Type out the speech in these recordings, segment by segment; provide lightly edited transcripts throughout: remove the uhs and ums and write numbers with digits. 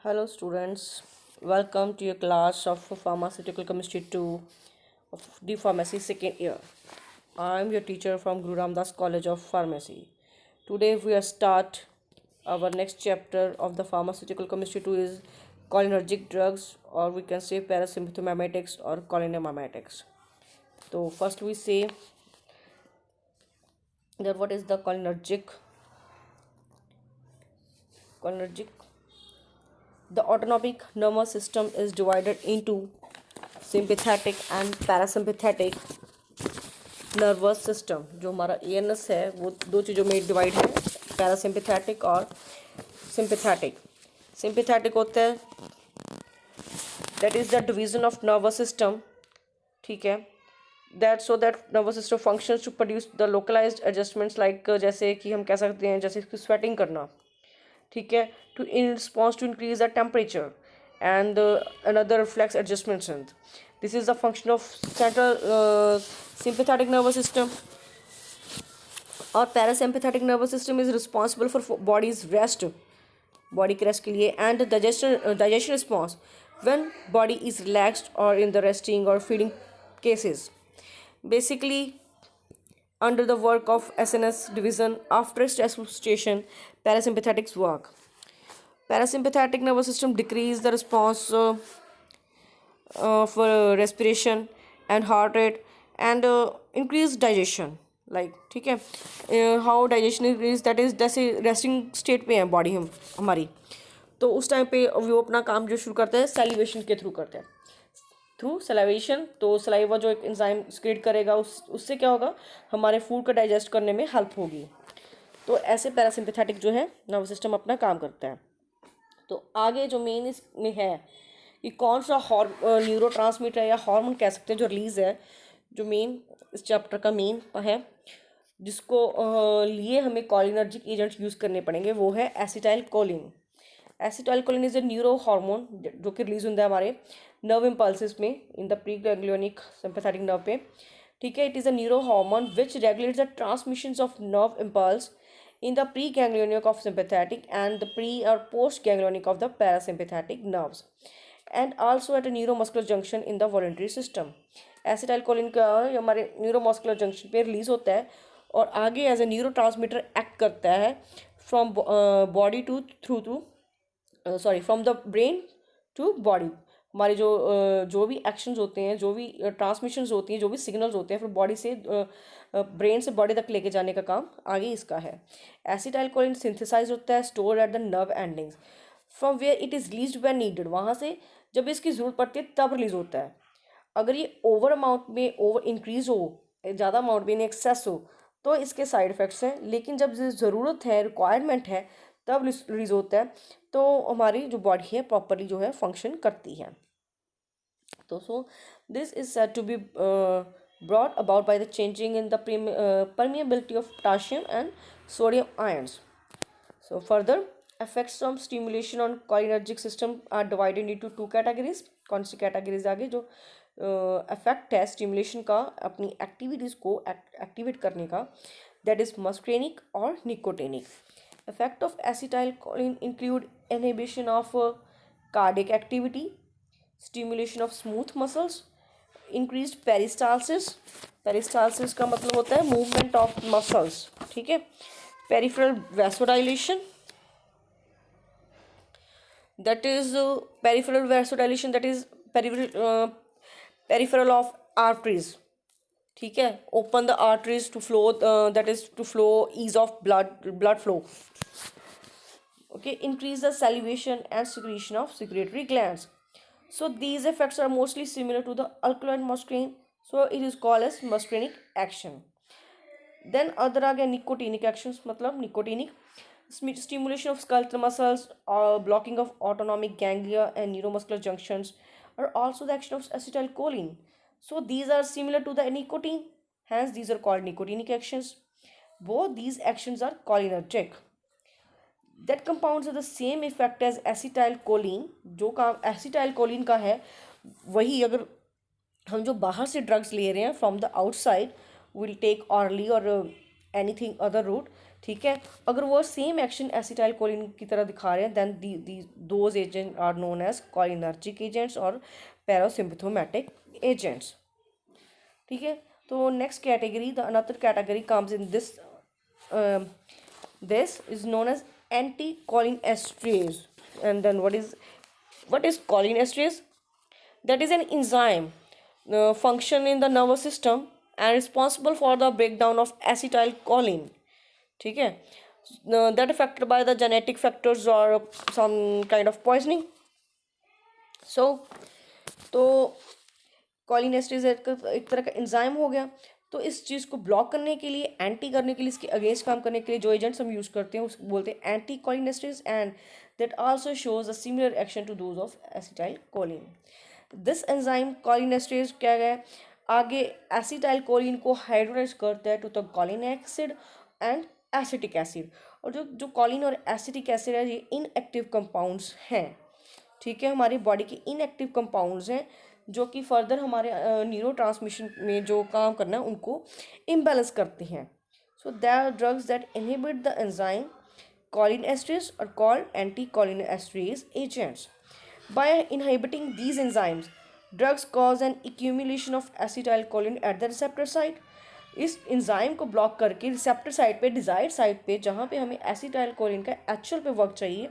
Hello, students. Welcome to your class of Pharmaceutical Chemistry 2 of the Pharmacy second year. I am your teacher from Guru Ramdas College of Pharmacy. Today we are start our next chapter of the Pharmaceutical Chemistry 2 is cholinergic drugs, or we can say parasympathomimetics or cholinomimetics. So first we say that what is the cholinergic. The autonomic nervous system is divided into sympathetic and parasympathetic nervous system. जो हमारा ANS है वो दो चीज़ों में divide है, parasympathetic और sympathetic. Sympathetic होता है that is the division of nervous system. ठीक है, that nervous system functions to produce the localised adjustments like जैसे कि हम कह सकते हैं जैसे कि स्वेटिंग करना. ठीक है, to in response to increase the temperature and another reflex adjustments. This is the function of central sympathetic nervous system. Or parasympathetic nervous system is responsible for body's rest, body के rest के लिए, and digestion response when body is relaxed or in the resting or feeding cases. Basically, under the work of SNS division after stress situation, parasympathetics work. Parasympathetic nervous system decrease the response for respiration and heart rate and increase digestion. Like ठीक है, how digestion increase that is जैसे resting state पे है body हमारी, तो उस time पे वो अपना काम जो शुरू करते हैं सैलिवेशन के थ्रू करते हैं, थ्रू सलाइवेशन. तो सलाइवा जो एक एंजाइम सिक्रेट करेगा उससे क्या होगा, हमारे फूड को डाइजेस्ट करने में हेल्प होगी. तो ऐसे पैरासिम्पैथेटिक जो है नर्वस सिस्टम अपना काम करता है. तो आगे जो मेन इसमें है कि कौन सा न्यूरोट्रांसमीटर या हार्मोन कह सकते हैं जो रिलीज़ है, जो मेन इस चैप्टर का मेन है, जिसको लिए हमें कॉलिनर्जिक एजेंट्स यूज़ करने पड़ेंगे, वो है acetyl choline. Acetyl choline is a neuro hormone जो कि रिलीज होता है हमारे नर्व इम्पल्सिस में in the pre ganglionic sympathetic nerve पे. ठीक है, it is a neuro hormone which regulates the transmissions of nerve impulse in the preganglionic of sympathetic and the pre or postganglionic of the parasympathetic nerves, and also at a neuromuscular junction in the voluntary system. Acetylcholine का हमारे neuromuscular junction पे release होता है और आगे as a neurotransmitter act करता है from body to through to from the brain to body. हमारे जो भी एक्शंस होते हैं, जो भी ट्रांसमिशंस होती हैं, जो भी सिग्नल्स होते हैं, फिर बॉडी से ब्रेन से बॉडी तक लेके जाने का काम आगे इसका है. एसिटाइलकोलिन सिंथेसाइज होता है store at the nerve endings from where it is released when needed. वहाँ से जब इसकी ज़रूरत पड़ती है तब रिलीज होता है. अगर ये ओवर अमाउंट में ओवर इंक्रीज हो, ज़्यादा अमाउंट में एक्सेस हो, तो इसके साइड इफ़ेक्ट्स हैं. लेकिन जब ज़रूरत है, रिक्वायरमेंट है, तब रिलीज होता है, तो हमारी जो बॉडी है प्रॉपरली जो है फंक्शन करती है. तो so this is said to be brought about by the changing in the permeability of potassium and sodium ions. So further effects from stimulation on cholinergic system are divided into two categories. कौन सी categories आगे जो effect है stimulation का अपनी activities को activate करने का, that is muscarinic और nicotinic. Effect of acetylcholine include inhibition of cardiac activity, stimulation of smooth muscles, increase peristalsis. Peristalsis का मतलब होता है मूवमेंट ऑफ मसल्स. ठीक है, peripheral vasodilation, that is peripheral vasodilation, that is peripheral of arteries. ठीक है, open the arteries to flow, that is to flow, ease of blood flow. Okay, increase the salivation and secretion of secretory glands. So these effects are mostly similar to the alkaline muscarine, so it is called as muscarinic action. Then other again nicotinic actions, मतलब nicotinic stimulation of skeletal muscles, blocking of autonomic ganglia and neuromuscular junctions are also the action of acetylcholine. So these are similar to the nicotine, hence these are called nicotinic actions. Both these actions are cholinergic. That compounds have the same effect as acetylcholine. जो काम acetylcholine का है वही अगर हम जो बाहर से ड्रग्स ले रहे हैं from the outside, will take orally और एनीथिंग अदर रूट, ठीक है, अगर वो सेम एक्शन एसिटाइल कोलिन की तरह दिखा रहे हैं then those agent are known as cholinergic agents और पैरासिम्पथोमेटिक एजेंट्स। ठीक है, तो next category, the another category comes in this, this is known as anticholinesterase. And then what is cholinesterase? That is an enzyme function in the nervous system and responsible for the breakdown of acetylcholine. ठीक है, that affected by the genetic factors or some kind of poisoning. So तो कॉलिनेस्टेज एक तरह का enzyme हो गया। तो इस चीज़ को ब्लॉक करने के लिए, एंटी करने के लिए, इसके अगेंस्ट काम करने के लिए जो एजेंट्स हम यूज़ करते हैं उसको बोलते हैं anticholinesterase, and that also shows a similar action to those of acetylcholine. This enzyme cholinesterase क्या है, आगे एसिटाइल कोलिन को हाइड्रोलाइज करता है to the choline acid and acetic acid. और जो जो कॉलिन और एसिटिक एसिड है ये इनएक्टिव कंपाउंड्स हैं। ठीक है, हमारी बॉडी के इनएक्टिव कंपाउंड्स हैं जो कि फर्दर हमारे न्यूरो ट्रांसमिशन में जो काम करना है उनको इम्बैलेंस करते हैं। So there are drugs that inhibit the enzyme cholinesterase are called anticholinesterase agents. By inhibiting these enzymes, drugs cause an accumulation of acetylcholine at the receptor site. इस एंजाइम को ब्लॉक करके रिसेप्टर साइट पे, desired site पे, जहाँ पे हमें acetylcholine का actual पे वर्क चाहिए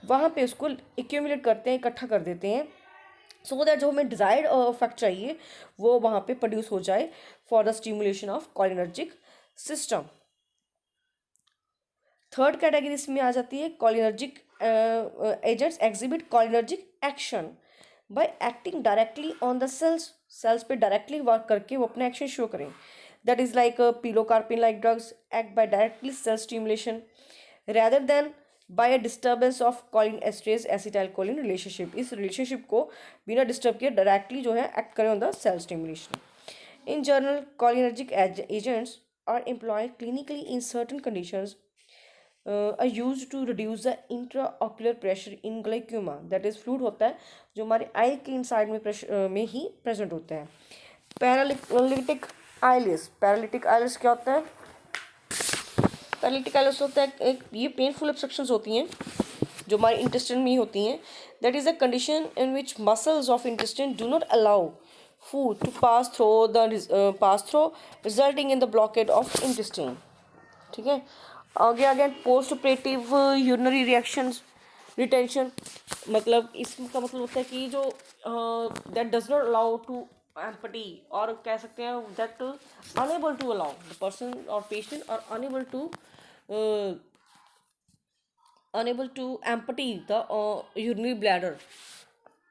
वहाँ पे उसको एक्यूमुलेट करते हैं, इकट्ठा कर देते हैं, सो दैट जो हमें डिजायर्ड इफेक्ट चाहिए वो वहाँ पे प्रोड्यूस हो जाए for the stimulation of cholinergic system. Third category इसमें आ जाती है cholinergic agents exhibit cholinergic action by acting directly on the cells पे डायरेक्टली वर्क करके वो अपना एक्शन शो करें। That is like pilocarpine like drugs act by directly cell stimulation rather than by a disturbance of cholinesterase acetylcholine relationship। इस relationship को बिना disturb किए directly जो है एक्ट करें on the cell stimulation. In general cholinergic agents are employed clinically in certain conditions, are used to reduce the intraocular pressure in glaucoma, that is fluid होता है जो हमारे आई के इनसाइड में प्रेशर में ही प्रेजेंट होता है। पैरालिटिक आइलिस, पैरालिटिक आइलिस क्या होता है? पैरालिटिक आइलिस होता है एक, ये पेनफुल ऑब्स्ट्रक्शंस होती हैं जो हमारे इंटेस्टाइन में ही होती हैं। That is a condition in which muscles of intestine do not allow food to pass through resulting in the blockade of intestine। ठीक है, आगे आगे post operative urinary reactions retention, मतलब इसका मतलब होता है कि जो that does not allow to empty, और कह सकते हैं that unable to allow the person और पेशेंट और unable to empty the urinary bladder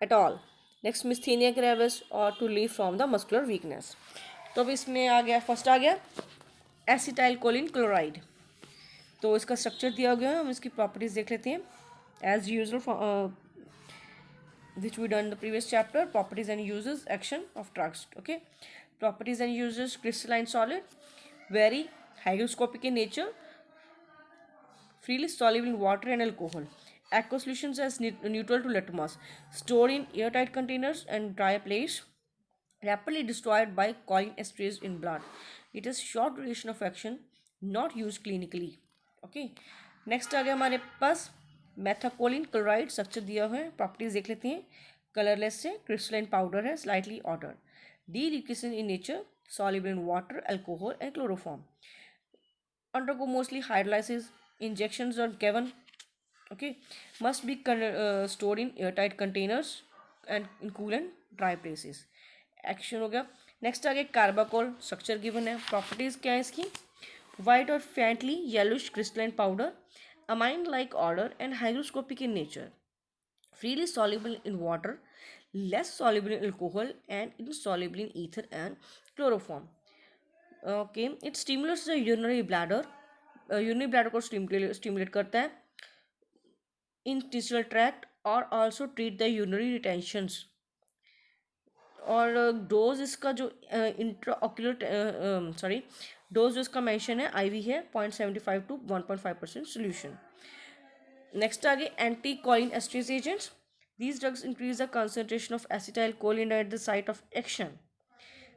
at all। Next myasthenia gravis और to leave from the muscular weakness. तो अब इसमें आ गया, फर्स्ट आ गया एसिटाइल कोलिन क्लोराइड। तो इसका स्ट्रक्चर दिया गया है, हम इसकी प्रॉपर्टीज देख लेते हैं as usual which we done in the previous chapter, properties and uses, action of drugs। okay, properties and uses: crystalline solid, very hygroscopic in nature, freely soluble in water and alcohol, aqueous solutions as neutral to litmus, stored in airtight containers and dry place, rapidly destroyed by cholinesterase in blood, it has short duration of action, not used clinically। okay, next आ गया हमारे पास methacholine chloride. Structure दिया हुआ है, properties देख लेते हैं। Colourless से, क्रिस्टलाइन पाउडर है, slightly odour, deliquescent in nature, soluble in water, alcohol and chloroform, undergo mostly hydrolysis, injections are given। okay, must be stored in airtight containers and in cool and dry places। Action हो गया। Next आ गया carbachol. Structure given है, properties क्या है इसकी? White और faintly yellowish crystalline powder, amine like odour and hygroscopic in nature, freely soluble in water, less soluble in alcohol and insoluble in ether and chloroform। okay, it stimulates the urinary bladder, urinary bladder को stimulate करता है, intestinal tract और also treat the urinary retentions। और dose इसका जो intraocular dose जो इसका mention है आईवी है 0.75 to 1.5% सोल्यूशन। नेक्स्ट आगे anticholinesterase agents. These drugs increase the concentration of acetylcholine at the site of action.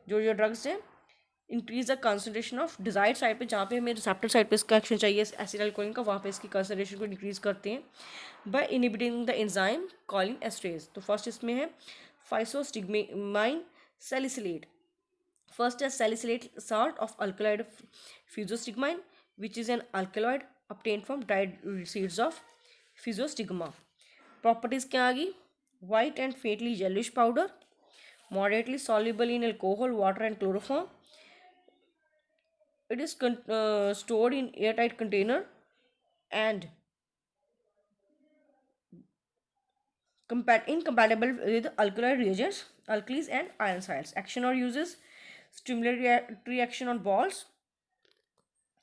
जो ड्रग्स हैं increase the concentration of desired side पे, जहाँ पे हमें रिसेप्टर साइड पे इसका एक्शन चाहिए एसिटाइलकोलिन का, वहाँ पे इसकी कंसनट्रेशन को इंक्रीज करते हैं by inhibiting the enzyme Colin esterase. तो फर्स्ट इसमें है फाइसोस्टिग्माइन सैलिसिलेट। फर्स्ट है salicylate salt of alkaloid fucostigmine, which is an alkaloid obtained from dried seeds of Fucostigma. Properties क्या आ गई? White and faintly yellowish powder, moderately soluble in alcohol, water and chloroform. It is stored in airtight container and incompatible with alkaloid reagents, alkalis and iron salts. Action or uses: stimulate reaction on balls,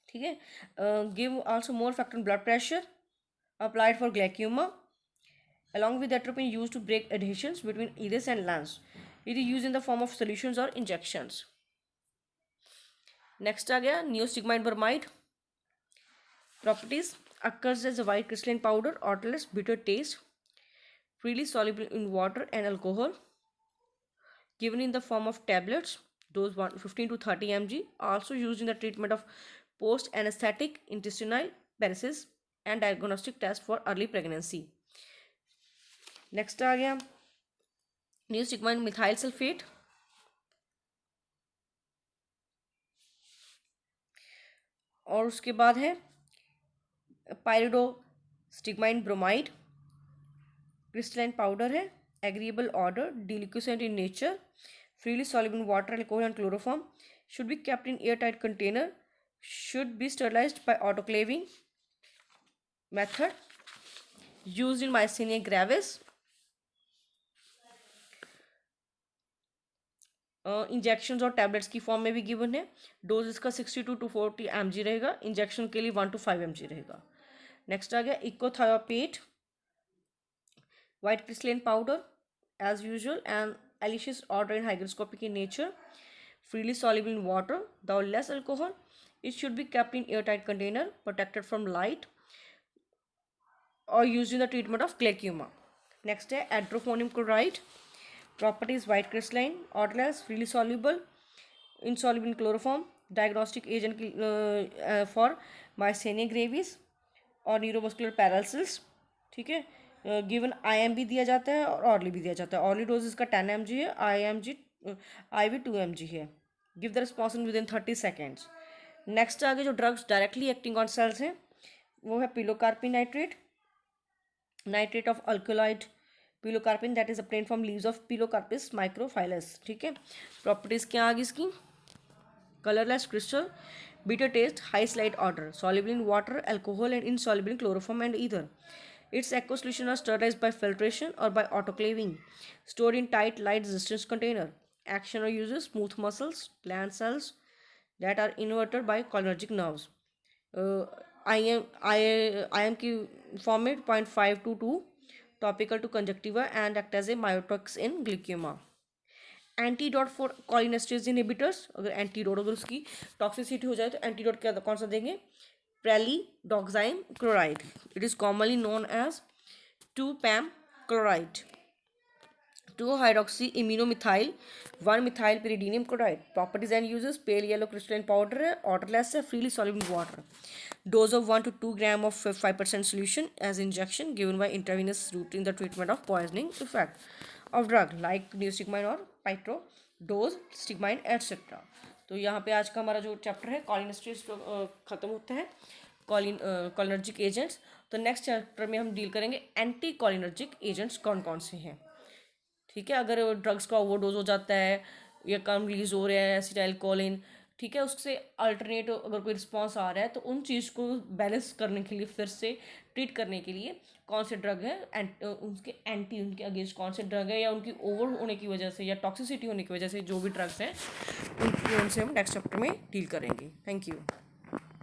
ठीक है, give also more effect on blood pressure, applied for glaucoma, along with atropine used to break adhesions between iris and lens. It is used in the form of solutions or injections. Next आ गया neostigmine bromide. Properties: occurs as a white crystalline powder, odorless, bitter taste, freely soluble in water and alcohol, given in the form of tablets, dose 15 to 30 mg, also used in the treatment of post anesthetic intestinal paresis and diagnostic test for early pregnancy. Next आ गया neostigmine methyl sulfate. और उसके बाद है pyridostigmine bromide, crystalline powder है, agreeable odour, deliquescent in nature, freely soluble in water, alcohol and chloroform, should be kept in airtight container, should be sterilized by autoclaving method, used in Myasthenia gravis. Injection और tablets की form में भी given है। Dose इसका 60 to 40 mg रहेगा, injection के लिए 1 to 5 mg रहेगा। नेक्स्ट आ गया ecothiopate, white crystalline powder as usual and alicious order in hygroscopic in nature, freely soluble in water, though less alcohol. It should be kept in airtight container, protected from light, or used in the treatment of glaucoma. Next है adrophonium chloride. Properties: white crystalline, odorless, freely soluble, insoluble in chloroform, diagnostic agent for myasthenia gravis और neuromuscular paralysis, ठीक है। Given IM भी दिया जाता है और hourly भी दिया जाता है। ऑर्ली डोज इसका 10 mg है, IV 2 mg है। Give the response in within 30 seconds. Next आगे जो drugs directly acting on cells हैं वो है pilocarpine nitrate, nitrate of alkaloid pilocarpine that is obtained from leaves of pilocarpus microphyllus, ठीक है। प्रॉपर्टीज क्या आ गई इसकी? Colourless crystal, bitter taste, high slight odor, soluble in water, alcohol and insoluble in chloroform and ether. Its aqueous solution are sterilized by filtration or by autoclaving, stored in tight light resistance container. Action or uses: smooth muscles, gland cells that are innervated by cholinergic nerves. IM की form में 0.5 to 2, topical to conjunctiva and act as a myotox in glaucoma. Antidote for cholinesterase inhibitors, अगर antidote अगर उसकी toxicity हो जाए तो antidote क्या कौन सा देंगे? Pralidoxime chloride. It is commonly known as 2-PAM chloride, 2-hydroxy iminomethyl 1-methyl pyridinium chloride. Properties and uses: pale yellow crystalline powder है, odorless है, freely soluble in water. Dose of 1 to 2 gram of 5% solution as injection, given by intravenous route in the treatment of poisoning effect of drug like neostigmine और pytro, dose stigmine etc. तो यहाँ पे आज का हमारा जो chapter है कॉलिनेस्टेरेज खत्म होता है, कॉलिनर्जिक एजेंट्स। तो नेक्स्ट चैप्टर में हम डील करेंगे एंटी कॉलिनर्जिक एजेंट्स कौन कौन से हैं, ठीक है। अगर ड्रग्स का ओवरडोज हो जाता है या कम रिलीज हो रहा है एसिटाइलकोलिन, ठीक है, उससे अल्टरनेट अगर कोई रिस्पॉन्स आ रहा है तो उन चीज़ को बैलेंस करने के लिए, फिर से ट्रीट करने के लिए कौन से ड्रग है उनके उनके अगेंस्ट कौन से ड्रग है, या उनकी ओवर होने की वजह से या टॉक्सिसिटी होने की वजह से जो भी ड्रग्स हैं उनसे हम नेक्स्ट चैप्टर में डील करेंगे। Thank you.